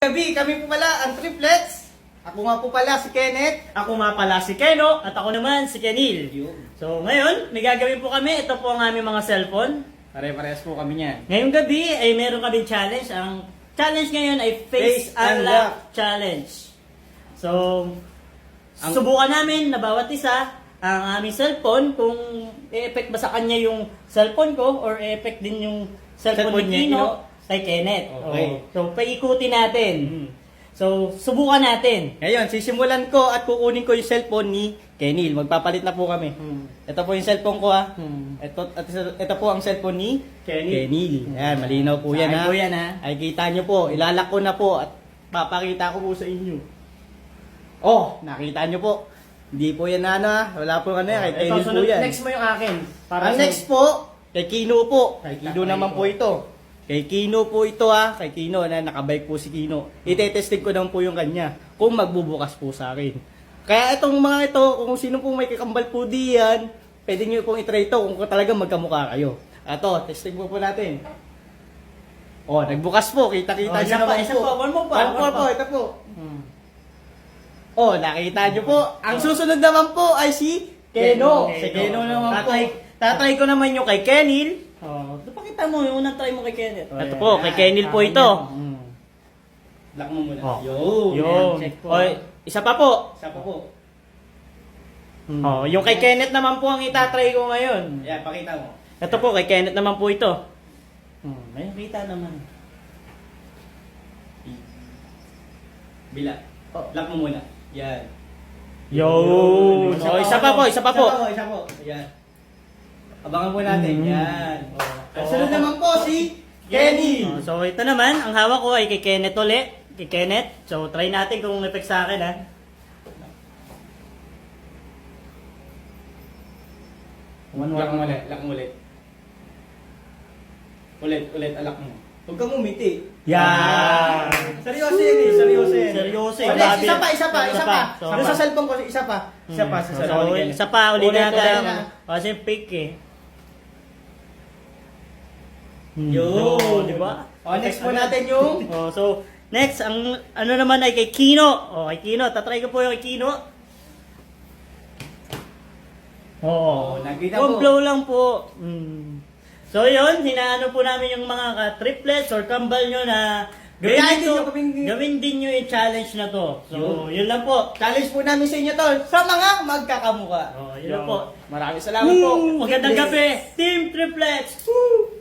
Gabi, kami po pala ang triplets. Ako nga po pala si Kenneth. Ako nga pala si Keno at ako naman si Kenil. So ngayon, may gagawin po kami. Ito po ang aming mga cellphone. Pare-parehas po kami niyan. Ngayong gabi ay meron kaming challenge. Ang challenge ngayon ay Face Face Unlock Challenge. So, subukan namin na bawat isa ang aming cellphone kung i-effect ba sa kanya yung cellphone ko or i-effect din yung cellphone ni Kino kay Kenneth. Okay. So, paikutin natin. So, subukan natin. Ngayon, sisimulan ko at kukunin ko yung cellphone ni Kenil. Magpapalit na po kami. Ito po yung cellphone ko ha. Ito po ang cellphone ni Kenil. Yan, malinaw po yan ha. Po yan, ha? Ay kita nyo po, ilalak ko na po at papakita ko po sa inyo. Oh, nakita nyo po. Hindi po yan na ano ha. Wala po ano yan, kay Kenil po yan. Next mo yung akin. Ang next po, kay Kino po. Kay Kino Tatry naman ko. po ito. Kay Kino po ito ha. Kay Kino na nakabike po si Kino. Itetesting ko lang po yung kanya kung magbubukas po sa akin. Kaya itong mga ito, kung sino pong may kakambal po diyan, pwede nyo pong itry ito kung talagang magkamukha kayo. Ito, testing po natin. Oh, nagbukas po. Kita-kita nyo Isa pa, naman isa po. pa. One more pa. One more po, ito po. Oh, nakita nyo po. Ang susunod naman po ay si Keno. Si Keno naman po. Tatry ko naman yung kay Kenil. Oh, pakita mo yung unang try mo kay Kenneth. Ito po, kay Kenil po ito. Lock mo muna. Oh. Yun. Check po. Oy, isa pa po. Isa pa po. Oh, yung kay Kenneth naman po ang itatry ko ngayon. Yan, pakita mo. Ito po, kay Kenneth naman po ito. May nakita naman. Bila. Lock mo muna. Yan. Yo! Isa So, isa pa po, isa pa po. Isa po. Yan. Abangan po natin. Yan. Ang Oh. sunod naman po si Kenny. Oh, so, ito naman, ang hawak ko ay kay Kenneth ulit. Kay Kenneth. So, try natin kung effect sa akin, ha. Lock mo ulit. Lock mo ulit. Ulit, alak mo. Huwag kang umiti. Yan! Seryoso yan eh, seryoso yan. Seryoso eh. Oh, next, Grabe. isa pa. Isa pa. So, Doon sa cellphone ko, isa pa. Isa pa, sa So, cellphone ni Kenny. isa pa, ulit Ulit natin. na. Kasi fake eh. Yun. Di ba? Oh, next po natin yung... Oh, so, next, ang ano naman ay kay Kino. Oh, kay Kino. Tatry ko po yung kay Kino. Oh, nakita po. One blow lang po. So, yun. Hinaano po namin yung mga triplets or kambal nyo na Gayahin din nyo kaming- gawin din nyo yung challenge na to. So, Yun. yun lang po. Challenge po namin sa inyo to sa mga magkakamuka. Oh, yun lang po. Maraming salamat po. Magandang gabi, Team Triplets! Woo!